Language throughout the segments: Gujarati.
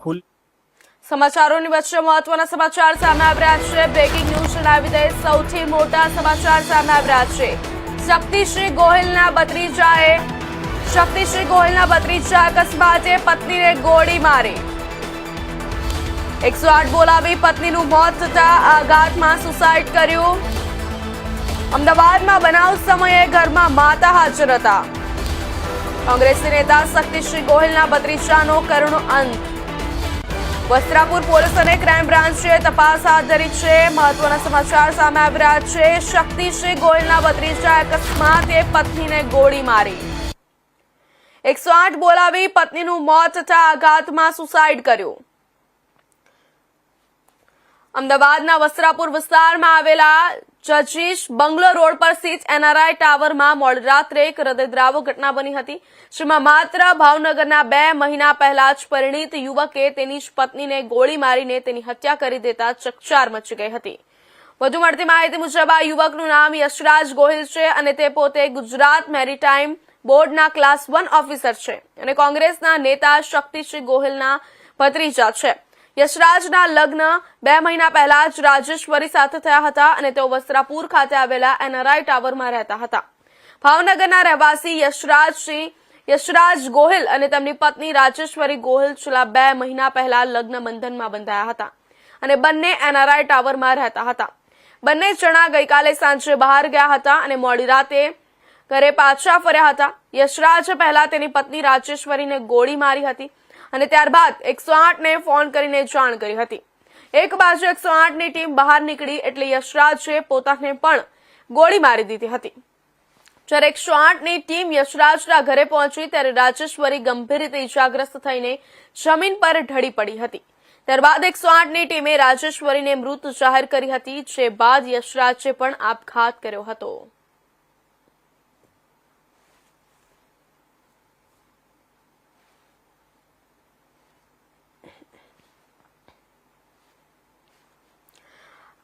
સમાચારોની વચ્ચે મહત્વના સમાચાર સામે આવી રહ્યા છે। બ્રેકિંગ ન્યૂઝ જણાવી દઈએ સૌથી મોટા સમાચાર સામે આવી રહ્યા છે। શક્તિસિંહ ગોહિલના ભત્રીજા અકસ્માતે પત્નીને ગોળી મારી। 108 બોલાવી પત્નીનું મોત થતા આઘાતમાં સુસાઇડ કર્યું। અમદાવાદમાં બનાવ સમયે ઘરમાં માતા હાજર હતા। કોંગ્રેસી નેતા શક્તિસિંહ ગોહિલના ભત્રીજાનો કરુણ અંત। વસ્ત્રાપુર પોલીસ અને ક્રાઇમ બ્રાન્ચે તપાસ હાથ ધરી છે। મહત્વના સમાચાર સામે આવી રહ્યા છે। શક્તિસિંહ ગોહિલના ભત્રીજાએ અકસ્માતે પત્નીને ગોળી મારી। 108 બોલાવી પત્નીનું મોત થતા આઘાતમાં સુસાઇડ કર્યું। અમદાવાદના વસ્ત્રાપુર વિસ્તારમાં આવેલા જજીશ બંગલો રોડ પર સ્થિત એનઆરઆઈ ટાવરમાં મોડી રાત્રે એક હૃદયદ્રાવક ઘટના બની હતી, જેમાં માત્ર ભાવનગરના 2 મહિના પહેલા જ પરિણીત યુવકે તેની જ પત્નીને ગોળી મારીને તેની હત્યા કરી દેતા ચકચાર મચી ગઈ હતી। વધુ મળતી માહિતી મુજબ આ યુવકનું નામ યશરાજ ગોહિલ છે અને તે પોતે ગુજરાત મેરીટાઈમ બોર્ડના ક્લાસ 1 ઓફિસર છે અને કોંગ્રેસના નેતા શક્તિસિંહ ગોહિલના ભત્રીજા છે। યશરાજના લગ્ન 2 મહિના પહેલા જ રાજેશ્વરી સાથે થયા હતા અને તેઓ વસ્ત્રાપુર ખાતે આવેલા એનઆરઆઈ ટાવરમાં રહેતા હતા। ભાવનગરના રહેવાસી યશરાજ ગોહિલ અને તેમની પત્ની રાજેશ્વરી ગોહિલ છેલ્લા 2 મહિના પહેલા લગ્ન બંધનમાં બંધાયા હતા અને બંને એનઆરઆઈ ટાવરમાં રહેતા હતા। બંને જણા ગઈકાલે સાંજે બહાર ગયા હતા અને મોડી રાતે ઘરે પાછા ફર્યા હતા। યશરાજે પહેલા તેની પત્ની રાજેશ્વરીને ગોળી મારી હતી અને ત્યારબાદ 108 ને ફોન કરીને જાણ કરી હતી। એક બાજુ 108 ની ટીમ બહાર નીકળી એટલે યશરાજે પોતાને પણ ગોળી મારી દીધી હતી। જ્યારે 108 ની ટીમ યશરાજના ઘરે પહોંચી ત્યારે રાજેશ્વરી ગંભીર રીતે ઇજાગ્રસ્ત થઈને જમીન પર ઢળી પડી હતી। ત્યારબાદ 108 ની ટીમે રાજેશ્વરીને મૃત જાહેર કરી હતી, જે બાદ યશરાજે પણ આપઘાત કર્યો હતો।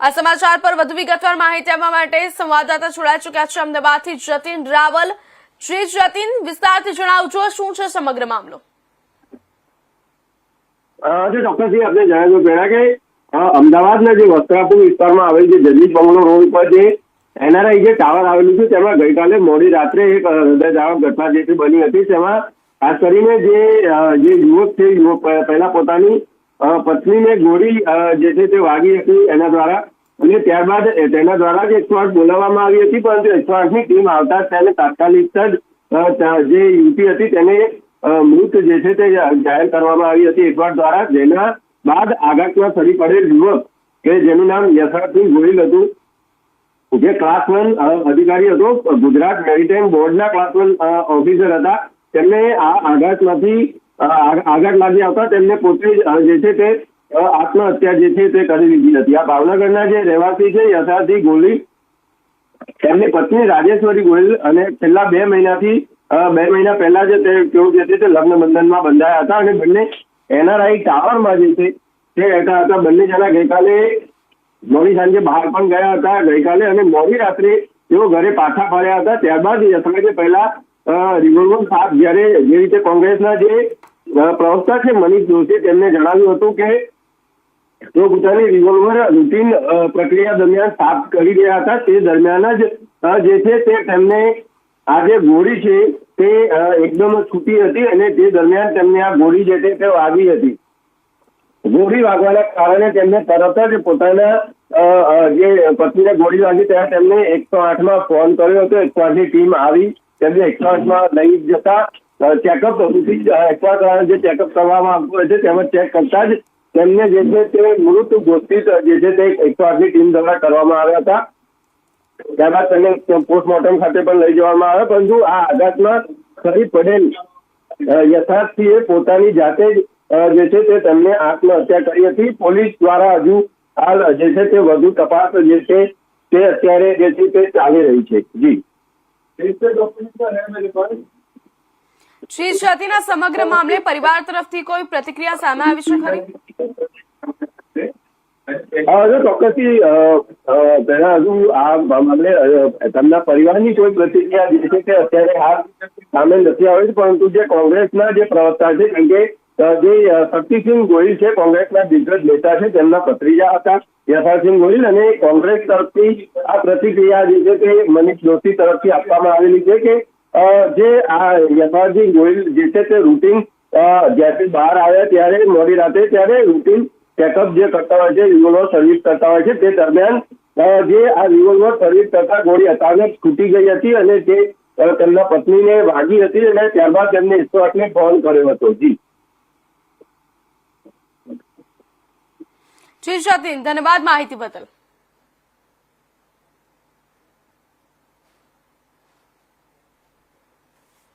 આ સમાચાર પર વધુ વિગતવાર માહિતી આપવા માટે સંવાદદાતા જોડાઈ ચૂક્યા છે અમદાવાદથી જતીન રાવલ। જતીન, વિસ્તારથી જણાવજો શું છે સમગ્ર મામલો? ચોક્કસથી આપણે જણાવ્યું પહેલા કે અમદાવાદના જે વસ્ત્રાપુર વિસ્તારમાં આવેલ જે જજીશ બંગલો રોડ પર જે એનઆરઆઈ જે ટાવર આવેલું છે તેમાં ગઈકાલે મોડી રાત્રે એક હૃદયદ્રાવક ઘટના જે બની હતી। તેમાં ખાસ કરીને જે યુવક છે પહેલા પોતાની પત્નીને ગોળી જે છે તે વાગી હતી એના દ્વારા અને ત્યારબાદ તેના દ્વારા જ 108 બોલાવવામાં આવી હતી, પરંતુ 108 ની ટીમ આવતા તેને તાત્કાલિક જ જે યુવતી હતી તેને મૃત જે છે તે જાહેર કરવામાં આવી હતી 108 દ્વારા। જેના બાદ આઘાતમાં સરી પડેલ યુવક કે જેનું નામ યશરાજસિંહ ગોહિલ હતું, જે ક્લાસ 1 અધિકારી હતો, ગુજરાત મેરીટાઈમ બોર્ડના ક્લાસ 1 ઓફિસર હતા, તેમને આ આઘાતમાંથી આઘાત લાગી આવતા તેમને પોતે જે છે તે આત્મહત્યા જે છે તે કરી લીધી હતી। આ ભાવનગરના જે રહેવાસી છે યશરાજસિંહ ગોહિલ, તેમની પત્ની રાજેશ્વરી ગોહિલ અને છેલ્લા 2 મહિનાથી 2 મહિના પહેલા જ તેઓ જે છે તે લગ્ન બંધનમાં બંધાયા હતા અને બંને એનઆરઆઈ ટાવરમાં જે છે તે રહેતા હતા। બંને જણા ગઈકાલે મોડી સાંજે બહાર પણ ગયા હતા ગઈકાલે અને મોડી રાત્રે તેઓ ઘરે પાછા ફર્યા હતા। ત્યારબાદ યશરાજે પહેલા રિવોલ્વર સાથ જ્યારે જે રીતે કોંગ્રેસના જે પ્રવક્તા છે મનીષ જોશી તેમને જણાવ્યું હતું કે તેઓ પોતાની રિવોલ્વર રૂટીન પ્રક્રિયા દરમિયાન સાફ કરી રહ્યા હતા, તે દરમિયાન જ જે છે તે તેમને આ જે ગોળી છે તે એકદમ છૂટી હતી અને તે દરમિયાન તેમને આ ગોળી જે છે તે વાગી હતી। ગોળી વાગવાના કારણે તેમને તરત જ પોતાના જે પત્નીને ગોળી વાગી ત્યારે તેમને 108માં ફોન કર્યો હતો। 108 ની ટીમ આવી, તેમને 108માં લઈ જતા ચેકઅપ જે ચેકઅપ કરવામાં આવતું હોય છે તેમાં ચેક કરતા જ તેમને જે છે તે મૃત ઘોષિત જે છે તે 108 ની ટીમ દ્વારા કરવામાં આવ્યા હતા। ત્યારબાદ તેને પોસ્ટમોર્ટમ ખાતે પણ લઈ જવામાં આવ્યા, પરંતુ આ આઘાતમાં સરી પડેલ યશરાજસિંહે પોતાની જાતે જ જે છે તે તેમને આત્મહત્યા કરી હતી। પોલીસ દ્વારા હજુ હાલ જે છે તે વધુ તપાસ જે છે તે અત્યારે જે છે તે ચાલી રહી છે। જી જતીન, સમગ્ર મામલે પરિવાર તરફથી કોઈ પ્રતિક્રિયા સામે આવી છે ખરી? ચોક્કસથી પહેલા હજુ આ મામલે તેમના પરિવારની કોઈ પ્રતિક્રિયા જે છે તે અત્યારે હાલ સામે નથી આવી, પરંતુ જે કોંગ્રેસના જે પ્રવક્તા છે કેમ કે જે શક્તિસિંહ ગોહિલ છે, કોંગ્રેસના દિગ્ગજ નેતા છે, તેમના ભત્રીજા હતા યશાસિંહ ગોહિલ, અને કોંગ્રેસ તરફથી આ પ્રતિક્રિયા જે છે તે મનીષ દોશી તરફથી આપવામાં આવેલી છે કે જે આ યશાસિંહ ગોહિલ જે છે તે રૂટીન જ્યાંથી બહાર આવ્યા ત્યારે મોડી રાતે ત્યારે રૂટીન ચેકઅપ જે કરતા હોય છે, રિવોલ્વર સર્વિસ કરતા હોય છે, તે દરમિયાન જે આ રિવોલ્વર સર્વિસ કરતા ગોળી અચાનક છૂટી ગઈ હતી અને તે તેમના પત્નીને વાગી હતી અને ત્યારબાદ તેમને 108ને ફોન કર્યો હતો. જી જી સતીન, ધન્યવાદ માહિતી બદલ.